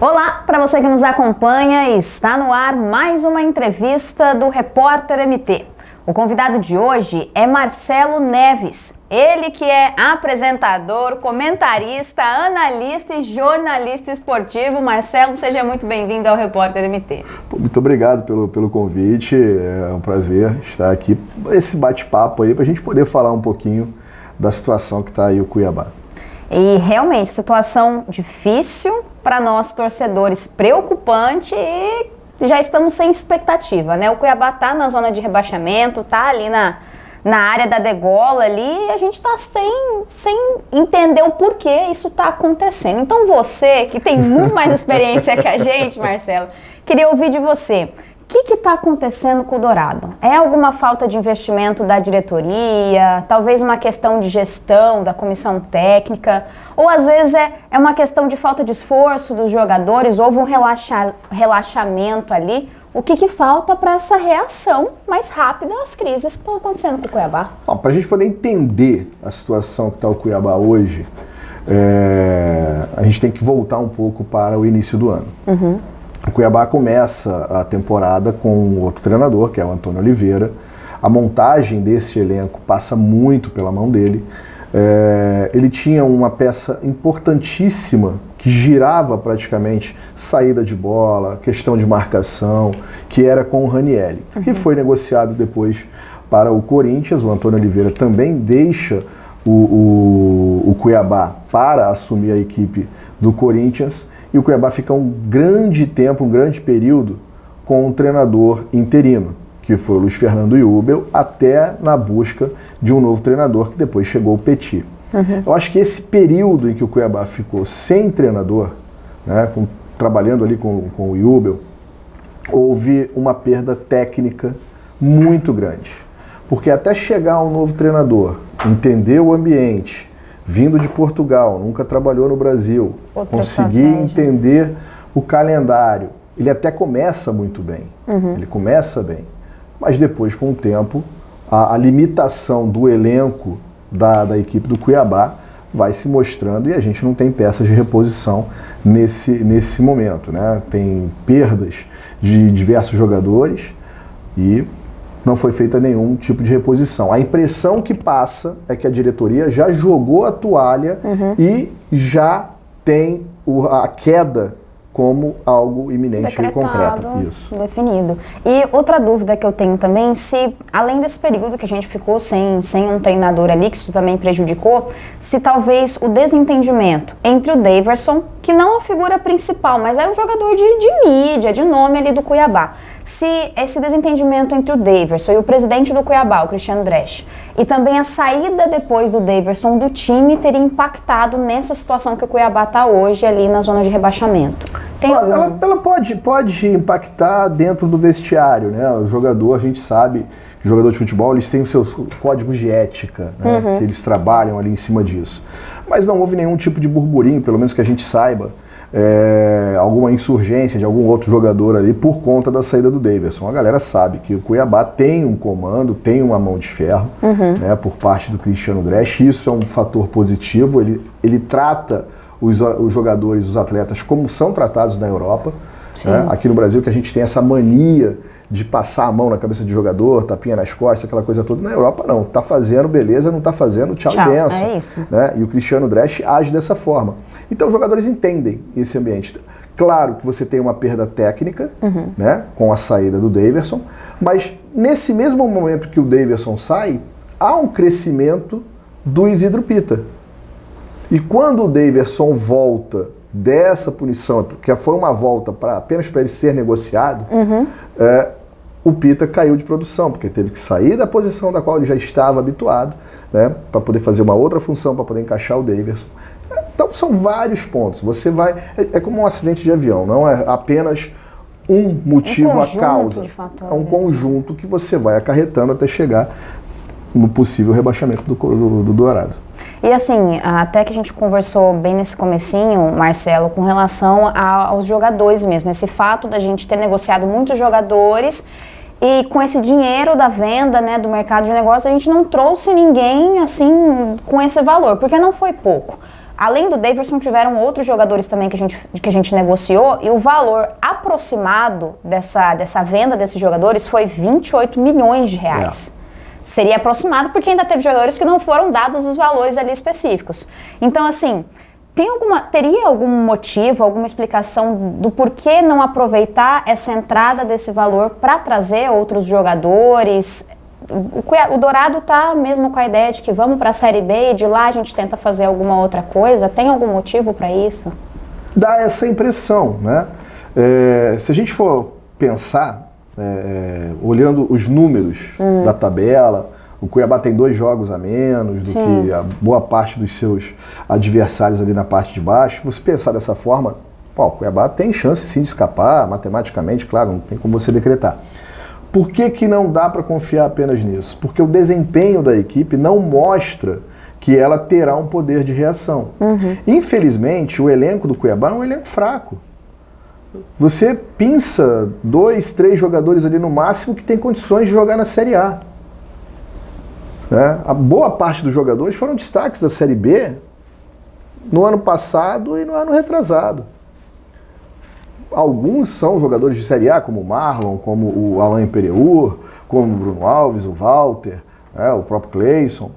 Olá, para você que nos acompanha, está no ar mais uma entrevista do Repórter MT. O convidado de hoje é Marcelo Neves, ele que é apresentador, comentarista, analista e jornalista esportivo. Marcelo, seja muito bem-vindo ao Repórter MT. Muito obrigado pelo convite, é um prazer estar aqui, esse bate-papo aí para a gente poder falar um pouquinho da situação que está aí o Cuiabá. E realmente, situação difícil para nós torcedores, preocupante e já estamos sem expectativa, né? O Cuiabá tá na zona de rebaixamento, tá ali na área da degola ali e a gente tá sem entender o porquê isso tá acontecendo. Então você, que tem muito mais experiência que a gente, Marcelo, queria ouvir de você. O que está acontecendo com o Dourado? É alguma falta de investimento da diretoria? Talvez uma questão de gestão, da comissão técnica? Ou às vezes é uma questão de falta de esforço dos jogadores? Houve um relaxamento ali? O que falta para essa reação mais rápida às crises que estão acontecendo com o Cuiabá? Para a gente poder entender a situação que está o Cuiabá hoje, a gente tem que voltar um pouco para o início do ano. Uhum. O Cuiabá começa a temporada com outro treinador, que é o Antônio Oliveira. A montagem desse elenco passa muito pela mão dele. Ele tinha uma peça importantíssima que girava praticamente saída de bola, questão de marcação, que era com o Ranielli, que foi negociado depois para o Corinthians. O Antônio Oliveira também deixa o Cuiabá para assumir a equipe do Corinthians. E o Cuiabá fica um grande tempo, um grande período com um treinador interino, que foi o Luiz Fernando Iubel, até na busca de um novo treinador, que depois chegou o Petit. Uhum. Eu acho que esse período em que o Cuiabá ficou sem treinador, né, trabalhando ali com o Iubel, houve uma perda técnica muito grande. Porque até chegar um novo treinador, entender o ambiente, vindo de Portugal, nunca trabalhou no Brasil, conseguir entender o calendário. Ele até começa muito bem, ele começa bem, mas depois, com o tempo, a limitação do elenco da equipe do Cuiabá vai se mostrando e a gente não tem peças de reposição nesse momento, né? Tem perdas de diversos jogadores e não foi feita nenhum tipo de reposição. A impressão que passa é que a diretoria já jogou a toalha e já tem a queda como algo iminente e concreto. Isso. Definido. E outra dúvida que eu tenho também, se além desse período que a gente ficou sem um treinador ali, que isso também prejudicou, se talvez o desentendimento entre o Daverson, que não é a figura principal, mas era um jogador de mídia, de nome ali do Cuiabá, se esse desentendimento entre o Daverson e o presidente do Cuiabá, o Cristiano Dresch, e também a saída depois do Daverson do time teria impactado nessa situação que o Cuiabá está hoje ali na zona de rebaixamento. Ela pode impactar dentro do vestiário, né? O jogador, a gente sabe, que o jogador de futebol, eles têm os seus códigos de ética, né? Que eles trabalham ali em cima disso. Mas não houve nenhum tipo de burburinho, pelo menos que a gente saiba, alguma insurgência de algum outro jogador ali por conta da saída do Daverson. A galera sabe que o Cuiabá tem um comando, tem uma mão de ferro, né, por parte do Cristiano Dresch. Isso é um fator positivo, ele trata os jogadores, os atletas, como são tratados na Europa. Né? Aqui no Brasil, que a gente tem essa mania de passar a mão na cabeça de jogador, tapinha nas costas, aquela coisa toda. Na Europa, não. Tá fazendo, beleza, não tá fazendo, tchau e benção. É isso. Né? E o Cristiano Dresch age dessa forma. Então, os jogadores entendem esse ambiente. Claro que você tem uma perda técnica, né, com a saída do Daverson, mas nesse mesmo momento que o Daverson sai, há um crescimento do Isidro Pita. E quando o Daverson volta dessa punição, porque foi uma volta apenas para ele ser negociado, o Pita caiu de produção, porque teve que sair da posição da qual ele já estava habituado, né, para poder fazer uma outra função, para poder encaixar o Daverson. Então são vários pontos. Você vai. É como um acidente de avião, não é apenas um motivo, a causa. É um conjunto que você vai acarretando até chegar no possível rebaixamento do Dourado. E assim, até que a gente conversou bem nesse comecinho, Marcelo, com relação aos jogadores mesmo, esse fato da gente ter negociado muitos jogadores e com esse dinheiro da venda, né, do mercado de negócios, a gente não trouxe ninguém assim com esse valor, porque não foi pouco. Além do Daverson, tiveram outros jogadores também que a gente negociou, e o valor aproximado dessa venda desses jogadores foi 28 milhões de reais. Seria aproximado porque ainda teve jogadores que não foram dados os valores ali específicos. Então, assim, teria algum motivo, alguma explicação do porquê não aproveitar essa entrada desse valor para trazer outros jogadores? O Dourado tá mesmo com a ideia de que vamos para a Série B e de lá a gente tenta fazer alguma outra coisa? Tem algum motivo para isso? Dá essa impressão, né? Se a gente for pensar, olhando os números da tabela, o Cuiabá tem 2 jogos a menos do que a boa parte dos seus adversários ali na parte de baixo. Se você pensar dessa forma, o Cuiabá tem chance sim de escapar, matematicamente, claro, não tem como você decretar. Por que não dá para confiar apenas nisso? Porque o desempenho da equipe não mostra que ela terá um poder de reação. Infelizmente, o elenco do Cuiabá é um elenco fraco. Você pinça 2, 3 jogadores ali no máximo que tem condições de jogar na Série A. Né? A boa parte dos jogadores foram destaques da Série B no ano passado e no ano retrasado. Alguns são jogadores de Série A, como o Marlon, como o Alain Pereur, como o Bruno Alves, o Walter, né, o próprio Cleison,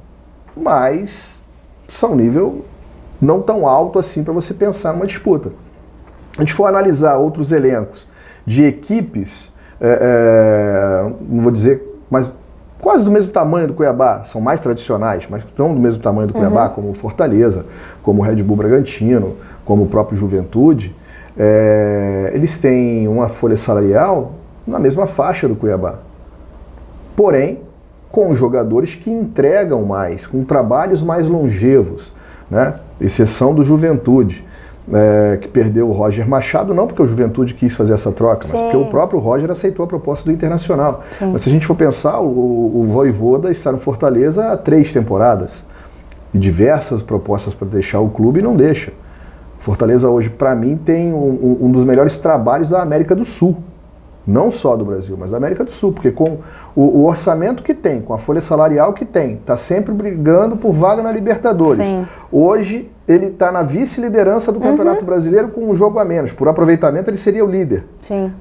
mas são nível não tão alto assim para você pensar numa disputa. A gente for analisar outros elencos de equipes, não vou dizer, mas quase do mesmo tamanho do Cuiabá, são mais tradicionais, mas não do mesmo tamanho do Cuiabá, como o Fortaleza, como o Red Bull Bragantino, como o próprio Juventude, eles têm uma folha salarial na mesma faixa do Cuiabá. Porém, com jogadores que entregam mais, com trabalhos mais longevos, né? Exceção do Juventude, que perdeu o Roger Machado, não porque o Juventude quis fazer essa troca, mas porque o próprio Roger aceitou a proposta do Internacional. Mas se a gente for pensar, o Vojvoda está no Fortaleza há 3 temporadas e diversas propostas para deixar o clube e não deixa. Fortaleza hoje, para mim, tem um dos melhores trabalhos da América do Sul. Não só do Brasil, mas da América do Sul. Porque com o orçamento que tem, com a folha salarial que tem, está sempre brigando por vaga na Libertadores. Sim. Hoje, ele está na vice-liderança do Campeonato Brasileiro com um jogo a menos. Por aproveitamento, ele seria o líder. Sim.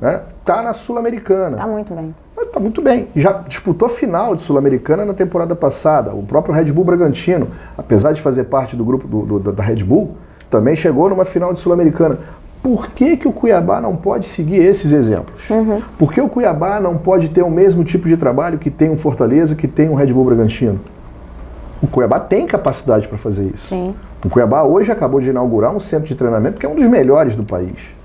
Tá na Sul-Americana. Tá muito bem. Tá muito bem. Já disputou final de Sul-Americana na temporada passada. O próprio Red Bull Bragantino, apesar de fazer parte do grupo da Red Bull, também chegou numa final de Sul-Americana. Por que o Cuiabá não pode seguir esses exemplos? Por que o Cuiabá não pode ter o mesmo tipo de trabalho que tem o Fortaleza, que tem o Red Bull Bragantino? O Cuiabá tem capacidade para fazer isso. Sim. O Cuiabá hoje acabou de inaugurar um centro de treinamento que é um dos melhores do país.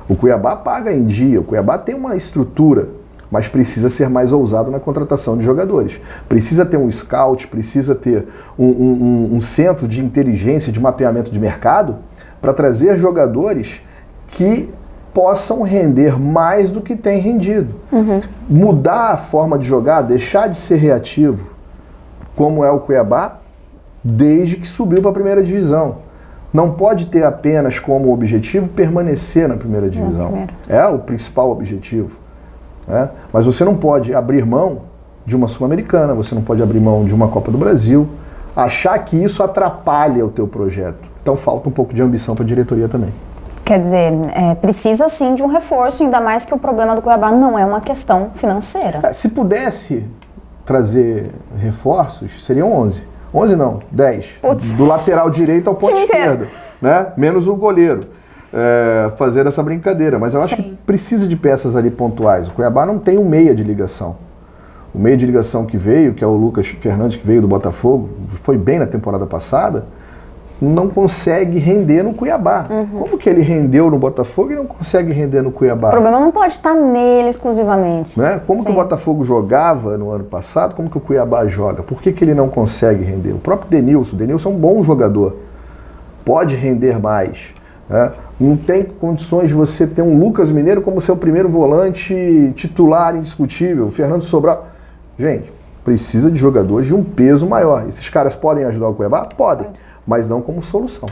O Cuiabá paga em dia, o Cuiabá tem uma estrutura, mas precisa ser mais ousado na contratação de jogadores. Precisa ter um scout, precisa ter um centro de inteligência, de mapeamento de mercado, para trazer jogadores que possam render mais do que tem rendido. Mudar a forma de jogar, deixar de ser reativo, como é o Cuiabá, desde que subiu para a primeira divisão. Não pode ter apenas como objetivo permanecer na primeira divisão. É o principal objetivo. Mas você não pode abrir mão de uma Sul-Americana, você não pode abrir mão de uma Copa do Brasil, achar que isso atrapalha o teu projeto. Então falta um pouco de ambição para a diretoria também. Quer dizer, precisa sim de um reforço, ainda mais que o problema do Cuiabá não é uma questão financeira. Se pudesse trazer reforços, seriam 11. 11 não, 10. Putz. Do lateral direito ao ponto esquerdo, né? Menos o goleiro. Fazer essa brincadeira, mas eu acho que precisa de peças ali pontuais. O Cuiabá não tem um meia de ligação. O meia de ligação que veio, que é o Lucas Fernandes, que veio do Botafogo, foi bem na temporada passada, não consegue render no Cuiabá. Como que ele rendeu no Botafogo e não consegue render no Cuiabá? O problema não pode estar nele exclusivamente. Né? Como que o Botafogo jogava no ano passado, como que o Cuiabá joga? Por que ele não consegue render? O próprio Denilson é um bom jogador, pode render mais. Não tem condições de você ter um Lucas Mineiro como seu primeiro volante titular indiscutível, o Fernando Sobral. Gente, precisa de jogadores de um peso maior. Esses caras podem ajudar o Cuiabá? Podem, mas não como solução.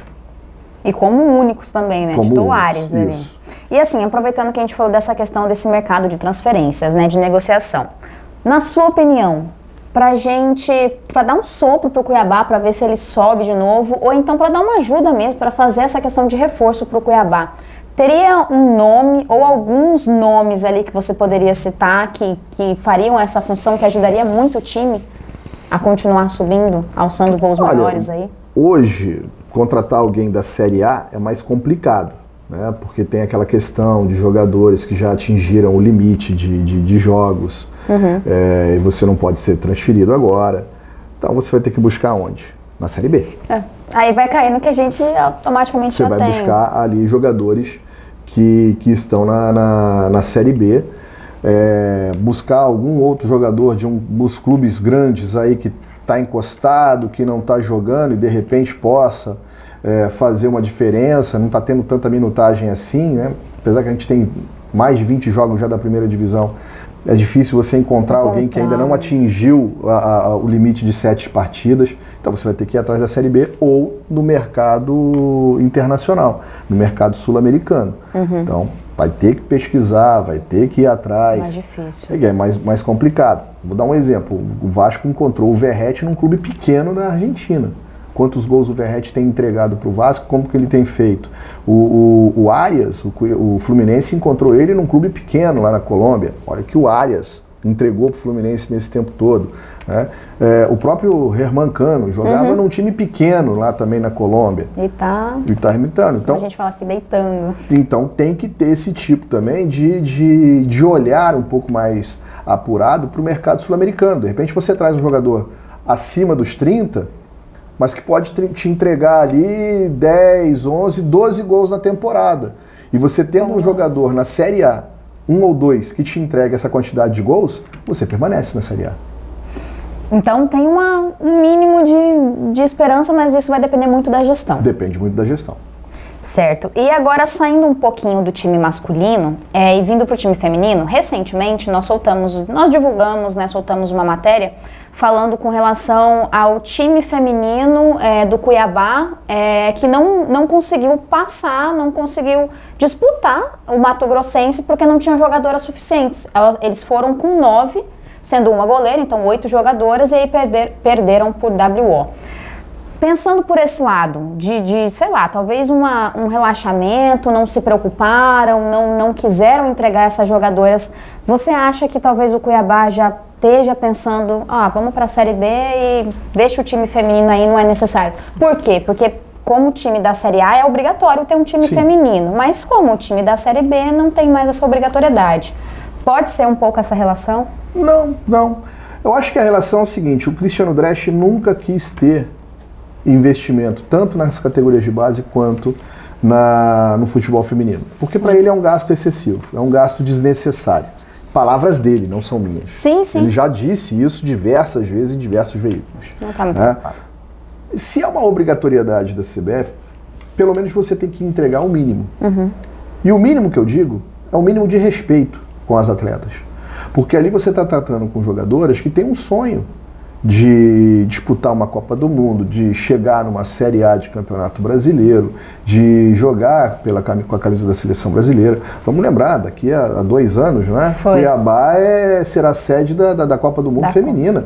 E como únicos também, né? Como titulares ali. E assim, aproveitando que a gente falou dessa questão desse mercado de transferências, né? De negociação. Na sua opinião, para dar um sopro pro Cuiabá, para ver se ele sobe de novo, ou então para dar uma ajuda mesmo, para fazer essa questão de reforço pro Cuiabá. Teria um nome ou alguns nomes ali que você poderia citar que fariam essa função, que ajudaria muito o time a continuar subindo, alçando voos maiores aí? Hoje, contratar alguém da Série A é mais complicado, né? Porque tem aquela questão de jogadores que já atingiram o limite de jogos, e você não pode ser transferido agora. Então você vai ter que buscar onde? Na Série B. Aí vai cair no que a gente automaticamente já tem. Você vai buscar ali jogadores que estão na Série B, buscar algum outro jogador de dos clubes grandes aí que está encostado, que não está jogando e de repente possa fazer uma diferença, não está tendo tanta minutagem assim, né? Apesar que a gente tem mais de 20 jogos já da primeira divisão, é difícil você encontrar alguém que ainda não atingiu o limite de 7 partidas. Então você vai ter que ir atrás da Série B ou no mercado internacional, no mercado sul-americano. Então vai ter que pesquisar, vai ter que ir atrás. Mais difícil. É mais complicado. Vou dar um exemplo. O Vasco encontrou o Verratti num clube pequeno da Argentina. Quantos gols o Verratti tem entregado para o Vasco, como que ele tem feito. O Arias, o Fluminense encontrou ele num clube pequeno lá na Colômbia. Olha que o Arias entregou para o Fluminense nesse tempo todo. Né? O próprio Herman Cano jogava num time pequeno lá também na Colômbia. E tá imitando. Então, a gente fala aqui deitando. Então tem que ter esse tipo também de olhar um pouco mais apurado para o mercado sul-americano. De repente você traz um jogador acima dos 30, mas que pode te entregar ali 10, 11, 12 gols na temporada. E você tendo um jogador na Série A, 1 ou 2, que te entrega essa quantidade de gols, você permanece na Série A. Então tem um mínimo de esperança, mas isso vai depender muito da gestão. Depende muito da gestão. Certo. E agora, saindo um pouquinho do time masculino e vindo para o time feminino, recentemente nós divulgamos, soltamos uma matéria falando com relação ao time feminino do Cuiabá, que não conseguiu passar, não conseguiu disputar o Mato Grossense porque não tinha jogadoras suficientes. Eles foram com 9, sendo uma goleira, então 8 jogadoras, e aí perderam por WO. Pensando por esse lado, sei lá, talvez um relaxamento, não se preocuparam, não quiseram entregar essas jogadoras, você acha que talvez o Cuiabá já esteja pensando, vamos para a Série B e deixa o time feminino aí, não é necessário? Por quê? Porque como o time da Série A é obrigatório ter um time feminino, mas como o time da Série B não tem mais essa obrigatoriedade. Pode ser um pouco essa relação? Não. Eu acho que a relação é o seguinte, o Cristiano Dresch nunca quis ter investimento tanto nas categorias de base quanto no futebol feminino. Porque para ele é um gasto excessivo, é um gasto desnecessário. Palavras dele, não são minhas. Sim. Ele já disse isso diversas vezes em diversos veículos. Não está muito preocupado. Se é uma obrigatoriedade da CBF, pelo menos você tem que entregar o mínimo. E o mínimo que eu digo é o mínimo de respeito com as atletas. Porque ali você está tratando com jogadoras que têm um sonho de disputar uma Copa do Mundo, de chegar numa Série A de Campeonato Brasileiro, de jogar com a camisa da Seleção Brasileira. Vamos lembrar, daqui a 2 anos, né? Cuiabá será sede da Copa do Mundo feminina.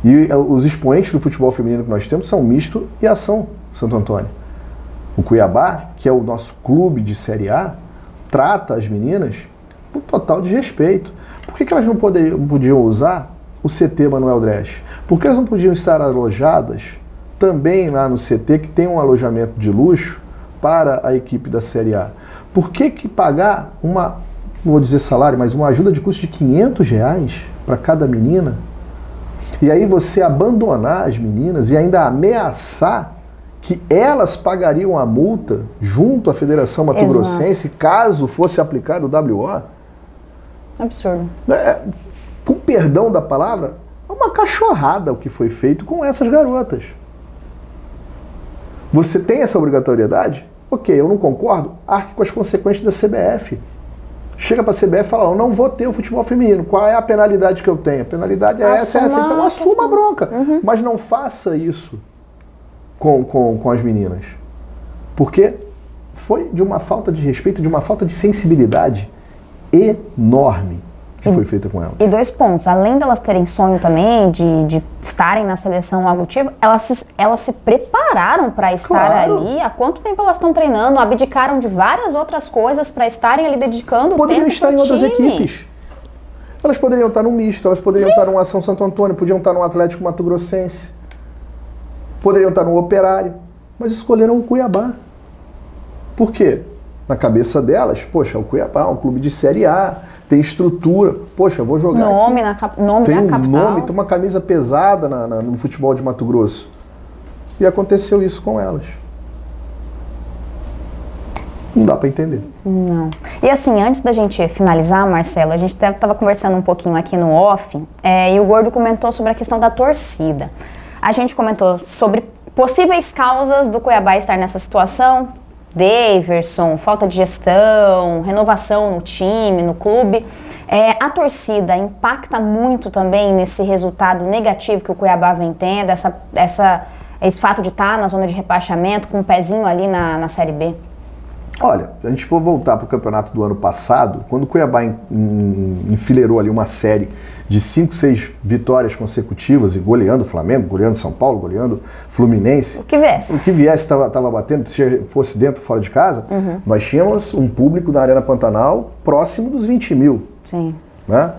E os expoentes do futebol feminino que nós temos são Misto e Ação Santo Antônio. O Cuiabá, que é o nosso clube de Série A, trata as meninas com total desrespeito. Por que elas não podiam usar o CT Manuel Dresch? Por que elas não podiam estar alojadas também lá no CT, que tem um alojamento de luxo para a equipe da Série A? Por que pagar não vou dizer salário, mas uma ajuda de custo de R$500 para cada menina? E aí você abandonar as meninas e ainda ameaçar que elas pagariam a multa junto à Federação Mato Grossense caso fosse aplicado o WO? Absurdo. Com perdão da palavra, é uma cachorrada o que foi feito com essas garotas. Você tem essa obrigatoriedade? Ok, eu não concordo, arque com as consequências da CBF. Chega para a CBF e fala, eu não vou ter o futebol feminino. Qual é a penalidade que eu tenho? A penalidade é essa. Então assuma a bronca. Mas não faça isso com as meninas. Porque foi de uma falta de respeito, de uma falta de sensibilidade enorme. que foi feita com elas. E 2 pontos, além delas terem sonho também de estarem na seleção algo tipo, elas se prepararam para estar ali. Há quanto tempo elas estão treinando? Abdicaram de várias outras coisas para estarem ali dedicando poderiam tempo estar em outras equipes. Elas poderiam estar no misto, elas poderiam estar no Ação Santo Antônio, podiam estar no Atlético Mato Grossense, poderiam estar no Operário, mas escolheram o Cuiabá. Por quê? Na cabeça delas, poxa, o Cuiabá é um clube de Série A, tem estrutura, poxa, eu vou jogar nome tem da um capital. nome, tem uma camisa pesada no futebol de Mato Grosso. E aconteceu isso com elas. Não dá para entender. Não. E assim, antes da gente finalizar, Marcelo, a gente estava conversando um pouquinho aqui no off, e o Gordo comentou sobre a questão da torcida. A gente comentou sobre possíveis causas do Cuiabá estar nessa situação, Daverson, falta de gestão, renovação no time, no clube. A torcida impacta muito também nesse resultado negativo que o Cuiabá vem tendo, esse fato de estar na zona de rebaixamento, com um pezinho ali na Série B? Olha, se a gente for voltar para o campeonato do ano passado, quando o Cuiabá enfileirou ali uma série de 5, 6 vitórias consecutivas e goleando o Flamengo, goleando São Paulo, goleando Fluminense. O que viesse estava batendo, se fosse dentro ou fora de casa, nós tínhamos um público na Arena Pantanal próximo dos 20 mil. Sim. Né?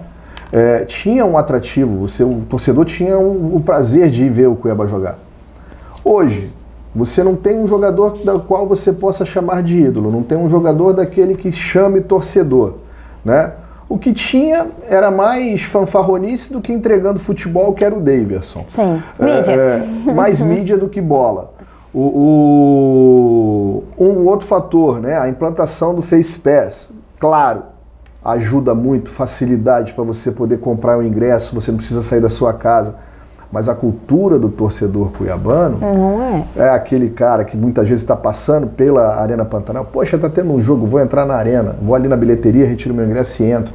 Tinha um atrativo, o torcedor tinha o prazer de ir ver o Cuiabá jogar. Hoje, você não tem um jogador da qual você possa chamar de ídolo, não tem um jogador daquele que chame torcedor, né? O que tinha era mais fanfarronice do que entregando futebol, que era o Daverson. Sim, mídia. Mais mídia do que bola. Um outro fator, né? A implantação do Face Pass, claro, ajuda muito, facilidade para você poder comprar o ingresso, você não precisa sair da sua casa. Mas a cultura do torcedor cuiabano não é aquele cara que muitas vezes está passando pela Arena Pantanal. Poxa, está tendo um jogo, vou entrar na arena, vou ali na bilheteria, retiro meu ingresso e entro.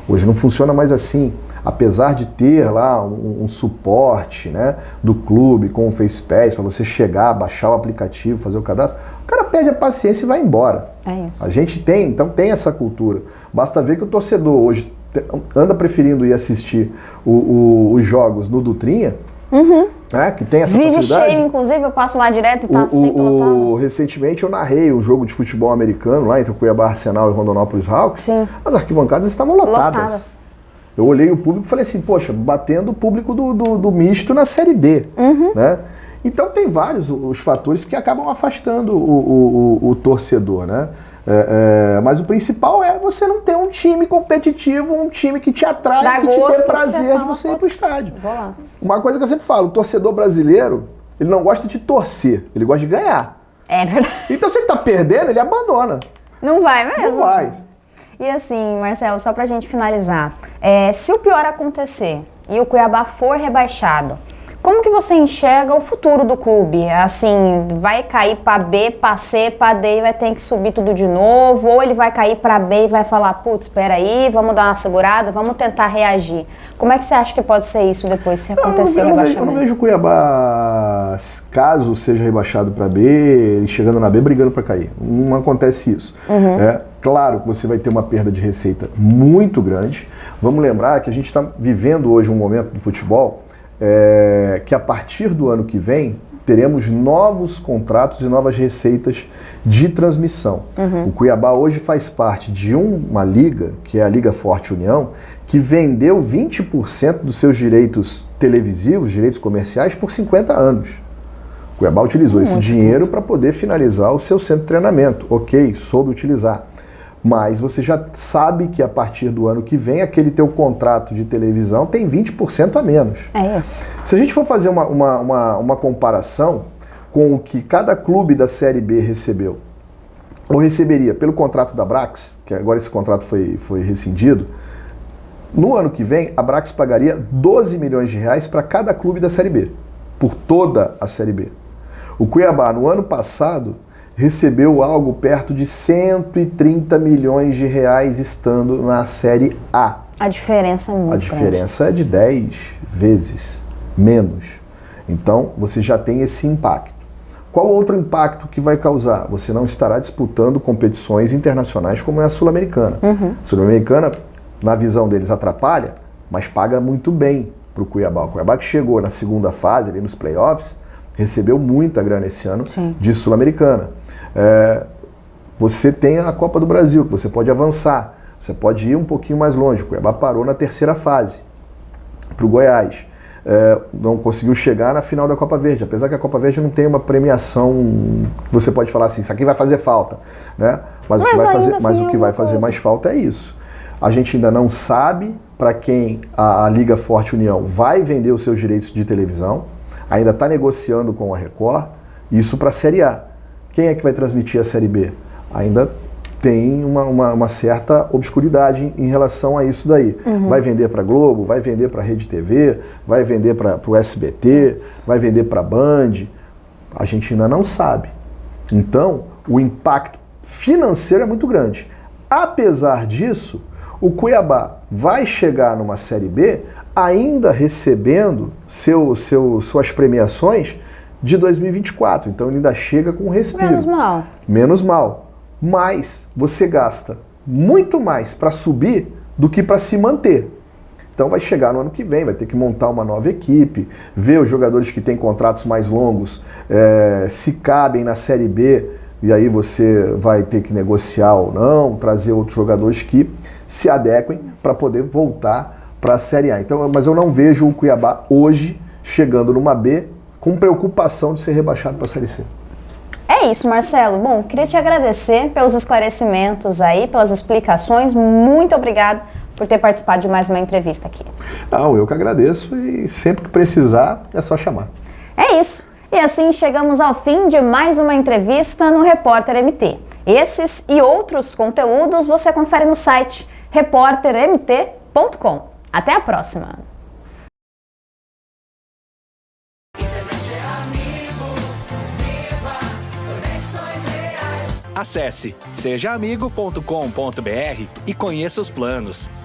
Hoje não funciona mais assim. Apesar de ter lá um suporte, né, do clube com o Face Pass para você chegar, baixar o aplicativo, fazer o cadastro, o cara perde a paciência e vai embora. É isso. A gente tem essa cultura. Basta ver que o torcedor hoje anda preferindo ir assistir os jogos no Dutrinha, né, que tem essa Vídeo facilidade. cheio, inclusive, eu passo lá direto e tá sempre lotado. Recentemente eu narrei um jogo de futebol americano lá entre o Cuiabá Arsenal e o Rondonópolis Hawks. Sim. As arquibancadas estavam lotadas. Eu olhei o público e falei assim, poxa, batendo o público do misto na Série D. Né? Então tem vários os fatores que acabam afastando o torcedor, né? Mas o principal é você não ter um time competitivo, um time que te atrai, que te dê prazer de você ir pro estádio. Uma coisa que eu sempre falo, o torcedor brasileiro, ele não gosta de torcer, ele gosta de ganhar. É verdade. Então se ele tá perdendo, ele abandona. Não vai mesmo? Não vai. E assim, Marcelo, só pra gente finalizar, se o pior acontecer e o Cuiabá for rebaixado, como que você enxerga o futuro do clube? Assim, vai cair para B, para C, para D e vai ter que subir tudo de novo? Ou ele vai cair para B e vai falar, putz, espera aí, vamos dar uma segurada, vamos tentar reagir. Como é que você acha que pode ser isso depois, se acontecer o rebaixamento? Eu não vejo o Cuiabá, caso seja rebaixado para B, ele chegando na B, brigando para cair. Não acontece isso. Claro que você vai ter uma perda de receita muito grande. Vamos lembrar que a gente está vivendo hoje um momento do futebol que a partir do ano que vem teremos novos contratos e novas receitas de transmissão. O Cuiabá hoje faz parte de uma liga, que é a Liga Forte União, que vendeu 20% dos seus direitos televisivos, direitos comerciais, por 50 anos. O Cuiabá utilizou esse dinheiro para poder finalizar o seu centro de treinamento. Ok, soube utilizar. Mas você já sabe que a partir do ano que vem, aquele teu contrato de televisão tem 20% a menos. É isso. Se a gente for fazer uma comparação com o que cada clube da Série B recebeu, ou receberia pelo contrato da Brax, que agora esse contrato foi rescindido, no ano que vem, a Brax pagaria 12 milhões de reais para cada clube da Série B, por toda a Série B. O Cuiabá, no ano passado, recebeu algo perto de 130 milhões de reais estando na Série A. A diferença é muito grande. A diferença é de 10 vezes menos. Então, você já tem esse impacto. Qual outro impacto que vai causar? Você não estará disputando competições internacionais como é a Sul-Americana. A Sul-Americana na visão deles, atrapalha, mas paga muito bem para o Cuiabá. O Cuiabá que chegou na segunda fase, ali nos playoffs, recebeu muita grana esse ano de Sul-Americana. Você tem a Copa do Brasil, que você pode avançar, você pode ir um pouquinho mais longe. O Cuiabá parou na terceira fase para o Goiás. Não conseguiu chegar na final da Copa Verde, apesar que a Copa Verde não tem uma premiação que você pode falar assim, isso aqui vai fazer falta, né? Mas o que vai fazer mais falta é isso. A gente ainda não sabe para quem a Liga Forte União vai vender os seus direitos de televisão, ainda está negociando com a Record, isso para a Série A. Quem é que vai transmitir a Série B? Ainda tem uma certa obscuridade em relação a isso daí. Vai vender para Globo, vai vender para Rede TV, vai vender para o SBT, vai vender para Band. A gente ainda não sabe. Então, o impacto financeiro é muito grande. Apesar disso, o Cuiabá vai chegar numa Série B ainda recebendo suas premiações de 2024. Então, ele ainda chega com um respiro. Menos mal. Menos mal. Mas você gasta muito mais para subir do que para se manter. Então vai chegar no ano que vem, vai ter que montar uma nova equipe, ver os jogadores que têm contratos mais longos se cabem na Série B, e aí você vai ter que negociar ou não, trazer outros jogadores que se adequem para poder voltar para a Série A. Então, mas eu não vejo o Cuiabá hoje chegando numa B com preocupação de ser rebaixado para a Série C. É isso, Marcelo. Bom, queria te agradecer pelos esclarecimentos aí, pelas explicações. Muito obrigado por ter participado de mais uma entrevista aqui. Não, eu que agradeço e sempre que precisar é só chamar. É isso. E assim chegamos ao fim de mais uma entrevista no Repórter MT. Esses e outros conteúdos você confere no site repórtermt.com. Até a próxima! Acesse sejaamigo.com.br e conheça os planos.